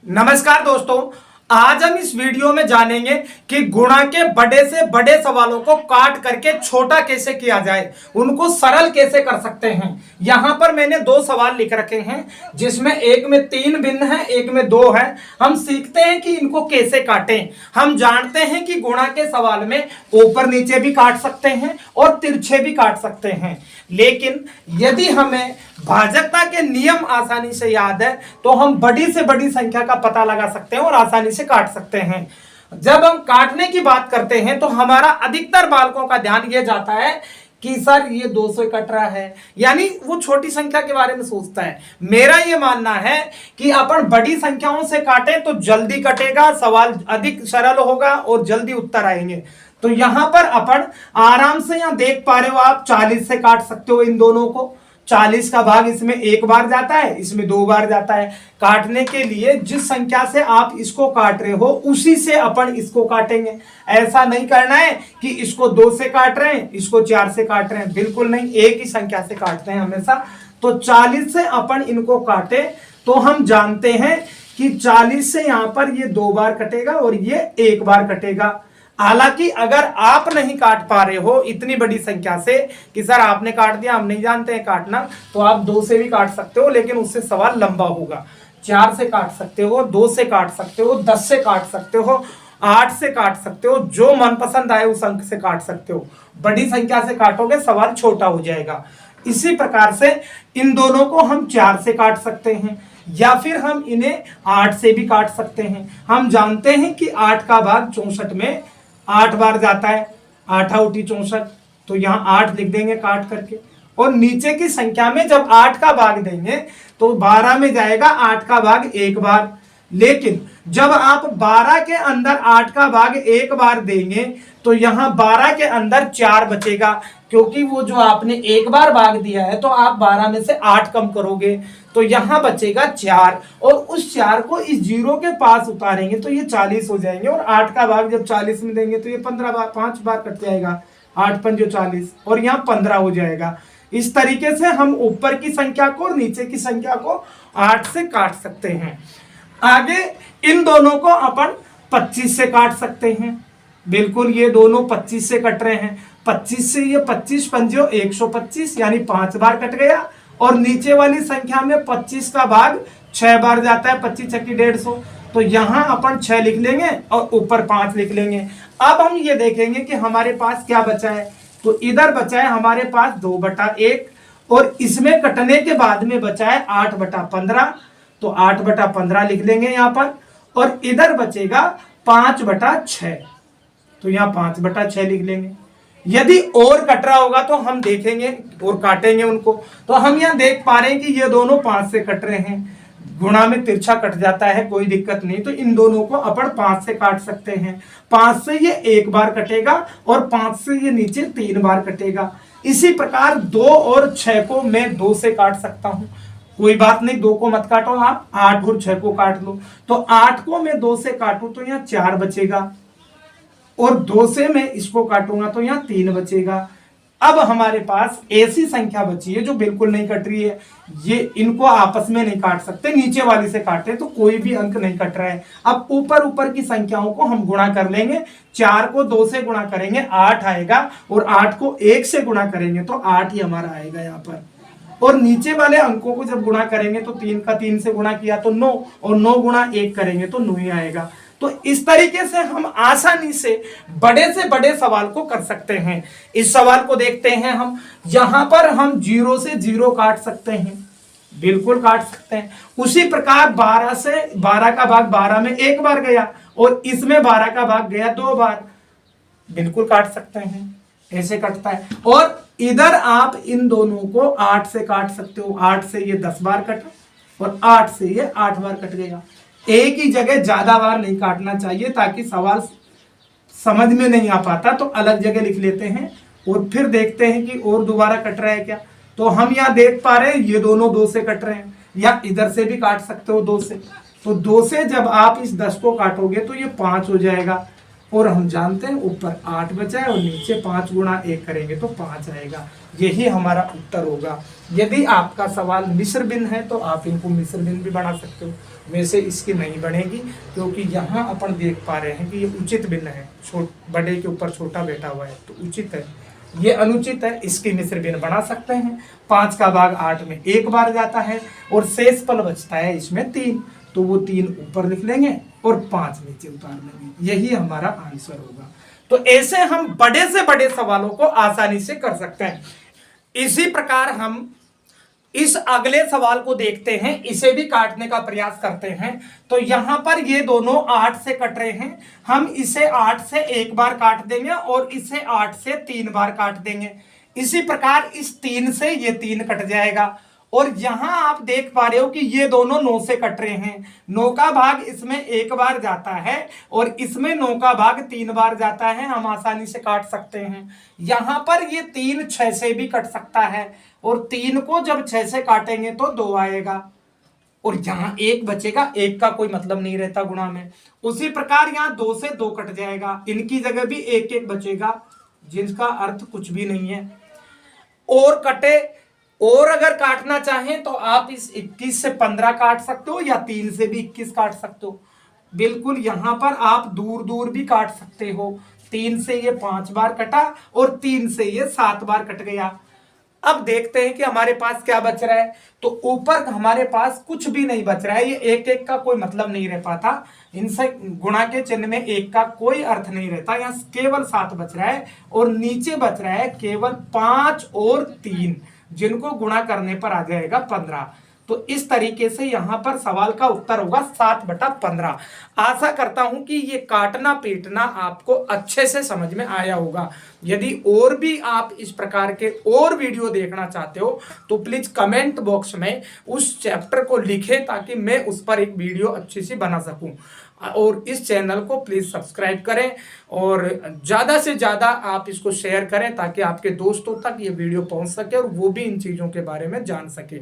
नमस्कार दोस्तों, आज हम इस वीडियो में जानेंगे कि गुणा के बड़े से बड़े सवालों को काट करके छोटा कैसे किया जाए, उनको सरल कैसे कर सकते हैं। यहां पर मैंने दो सवाल लिख रखे हैं, जिसमें एक में 3 भिन्न है, एक में 2 है। हम सीखते हैं कि इनको कैसे काटें। हम जानते हैं कि गुणा के सवाल में ऊपर नीचे भी काट सकते हैं और तिरछे भी काट सकते हैं, लेकिन यदि हमें भाजकता के नियम आसानी से याद है तो हम बड़ी से बड़ी संख्या का पता लगा सकते हैं और आसानी से काट सकते हैं। जब हम काटने की बात करते हैं तो हमारा अधिकतर बालकों का ध्यान यह जाता है कि सर ये 200 कट रहा है, यानी वो छोटी संख्या के बारे में सोचता है। मेरा ये मानना है कि अपन बड़ी संख्याओं से काटें तो जल्दी कटेगा, सवाल अधिक सरल होगा और जल्दी उत्तर आएंगे। तो यहां पर अपन आराम से यहां देख पा रहे हो आप 40 से काट सकते हो इन दोनों को। 40 का भाग इसमें एक बार जाता है, इसमें 2 बार जाता है। काटने के लिए जिस संख्या से आप इसको काट रहे हो उसी से अपन इसको काटेंगे। ऐसा नहीं करना है कि इसको 2 से काट रहे हैं, इसको 4 से काट रहे हैं, बिल्कुल नहीं, एक ही संख्या से काटते हैं हमेशा। तो 40 से अपन इनको काटे तो हम जानते हैं कि 40 से यहां पर ये 2 बार कटेगा और ये 1 बार कटेगा। हालांकि अगर आप नहीं काट पा रहे हो इतनी बड़ी संख्या से कि सर आपने काट दिया, हम नहीं जानते हैं काटना, तो आप 2 से भी काट सकते हो, लेकिन उससे सवाल लंबा होगा। 4 से काट सकते हो, 2 से काट सकते हो, 10 से काट सकते हो, 8 से काट सकते हो, जो मनपसंद आए उस अंक से काट सकते हो। बड़ी संख्या से काटोगे सवाल छोटा हो जाएगा। इसी प्रकार से इन दोनों को हम 4 से काट सकते हैं या फिर हम इन्हें 8 से भी काट सकते हैं। हम जानते हैं कि 8 का भाग 64 में 8 बार जाता है, 8 उठी 64, तो यहाँ 8 लिख देंगे काट करके। और नीचे की संख्या में जब 8 का भाग देंगे तो 12 में जाएगा 8 का भाग 1 बार। लेकिन जब आप 12 के अंदर 8 का भाग 1 बार देंगे तो यहाँ 12 के अंदर 4 बचेगा, क्योंकि वो जो आपने 1 बार भाग दिया है तो आप 12 में से 8 कम करोगे तो यहां बचेगा 4, और उस 4 को इस 0 के पास उतारेंगे तो ये 40 हो जाएंगे। और 8 का भाग जब 40 में देंगे तो ये 15 बार 5 बार कट जाएगा, 8 पंजो 40, और यहाँ 15 हो जाएगा। इस तरीके से हम ऊपर की संख्या को और नीचे की संख्या को 8 से काट सकते हैं। आगे इन दोनों को अपन 25 से काट सकते हैं। बिल्कुल, ये दोनों 25 से कट रहे हैं। 25 से ये 25 पंजो 125, यानी 5 बार कट गया। और नीचे वाली संख्या में 25 का भाग 6 बार जाता है, 25 छक्की 150, तो यहां अपन 6 लिख लेंगे और ऊपर 5 लिख लेंगे। अब हम ये देखेंगे कि हमारे पास क्या बचा है, तो इधर बचा है हमारे पास 2/1, और इसमें कटने के बाद में बचा है 8/15, तो 8/15 लिख लेंगे यहां पर। और इधर बचेगा 5/6, तो यहाँ 5/6 लिख लेंगे। यदि और कट रहा होगा तो हम देखेंगे और काटेंगे उनको। तो हम यहाँ देख पा रहे हैं कि ये दोनों 5 से कट रहे हैं, गुणा में तिरछा कट जाता है, कोई दिक्कत नहीं। तो इन दोनों को अपन 5 से काट सकते हैं। 5 से ये 1 बार कटेगा और 5 से ये नीचे 3 बार कटेगा। इसी प्रकार 2 और 6 को मैं 2 से काट सकता हूं, कोई बात नहीं, 2 को मत काटो आप, 8 और 6 को काट लो। तो 8 को मैं 2 से काटूं तो यहाँ 4 बचेगा, और 2 से मैं इसको काटूंगा तो यहाँ 3 बचेगा। अब हमारे पास ऐसी संख्या बची है जो बिल्कुल नहीं कट रही है। ये इनको आपस में नहीं काट सकते, नीचे वाली से काटे तो कोई भी अंक नहीं कट रहा है। अब ऊपर की संख्याओं को हम गुणा कर लेंगे। 4 को 2 से गुणा करेंगे 8 आएगा, और 8 को 1 से गुणा करेंगे तो 8 ही हमारा आएगा यहाँ पर। और नीचे वाले अंकों को जब गुणा करेंगे तो 3 का 3 से गुणा किया तो 9, और 9 गुणा 1 करेंगे तो 9 ही आएगा। तो इस तरीके से हम आसानी से बड़े से बड़े सवाल को कर सकते हैं। इस सवाल को देखते हैं हम, यहां पर हम 0 से 0 काट सकते हैं, बिल्कुल काट सकते हैं। उसी प्रकार 12 से 12 का भाग 12 में 1 बार गया, और इसमें 12 का भाग गया 2 बार, बिल्कुल काट सकते हैं, ऐसे कटता है। और इधर आप इन दोनों को 8 से काट सकते हो। 8 से ये 10 बार कटा और 8 से ये 8 बार कट गया। एक ही जगह ज्यादा बार नहीं काटना चाहिए, ताकि सवाल समझ में नहीं आ पाता, तो अलग जगह लिख लेते हैं और फिर देखते हैं कि और दोबारा कट रहा है क्या। तो हम यहाँ देख पा रहे हैं ये दोनों 2 से कट रहे हैं, या इधर से भी काट सकते हो 2 से। तो 2 से जब आप इस 10 को काटोगे तो ये 5 हो जाएगा, और हम जानते हैं ऊपर 8 बचा है और नीचे 5 गुणा 1 करेंगे तो 5 आएगा। यही हमारा उत्तर होगा। यदि आपका सवाल मिस्र बिन है तो आप इनको मिस्र बिन भी बना सकते हो। वैसे इसकी नहीं बनेगी क्योंकि यहाँ अपन देख पा रहे हैं कि ये उचित भिन्न है, बड़े के ऊपर छोटा बैठा हुआ है तो उचित है, ये अनुचित है, इसकी मिस्र भिन्न बना सकते हैं। 5 का भाग 8 में 1 बार जाता है और शेष पल बचता है इसमें 3, तो वो 3 ऊपर लिख लेंगे और 5 नीचे उतार लेंगे, यही हमारा आंसर होगा। तो ऐसे हम बड़े से बड़े सवालों को आसानी से कर सकते हैं। इसी प्रकार हम इस अगले सवाल को देखते हैं, इसे भी काटने का प्रयास करते हैं। तो यहां पर ये दोनों 8 से कट रहे हैं, हम इसे 8 से 1 बार काट देंगे और इसे 8 से 3 बार काट देंगे। इसी प्रकार इस 3 से ये 3 कट जाएगा और यहां आप देख पा रहे हो कि ये दोनों 9 से कट रहे हैं। 9 का भाग इसमें 1 बार जाता है और इसमें 9 का भाग 3 बार जाता है, हम आसानी से काट सकते हैं। यहां पर ये 3 6 से भी कट सकता है और 3 को जब 6 से काटेंगे तो 2 आएगा और यहां 1 बचेगा, 1 का कोई मतलब नहीं रहता गुणा में। उसी प्रकार यहां 2 से 2 कट जाएगा, इनकी जगह भी 1 1 बचेगा जिसका अर्थ कुछ भी नहीं है। और कटे, और अगर काटना चाहें तो आप इस 21 से 15 काट सकते हो या 3 से भी 21 काट सकते हो। बिल्कुल यहां पर आप दूर दूर भी काट सकते हो। 3 से ये 5 बार कटा और 3 से ये 7 बार कट गया। अब देखते हैं कि हमारे पास क्या बच रहा है। तो ऊपर हमारे पास कुछ भी नहीं बच रहा है, ये 1 1 का कोई मतलब नहीं रह पाता, इनसे गुणा के चिन्ह में 1 का कोई अर्थ नहीं रहता। यहाँ केवल 7 बच रहा है और नीचे बच रहा है केवल 5 और 3, जिनको गुणा करने पर आ जाएगा 15। तो इस तरीके से यहां पर सवाल का उत्तर होगा 7/15। आशा करता हूं कि ये काटना पीटना आपको अच्छे से समझ में आया होगा। यदि और भी आप इस प्रकार के और वीडियो देखना चाहते हो तो प्लीज कमेंट बॉक्स में उस चैप्टर को लिखें ताकि मैं उस पर एक वीडियो अच्छी सी बना सकूं। और इस चैनल को प्लीज सब्सक्राइब करें और ज़्यादा से ज़्यादा आप इसको शेयर करें ताकि आपके दोस्तों तक ये वीडियो पहुंच सके और वो भी इन चीज़ों के बारे में जान सके।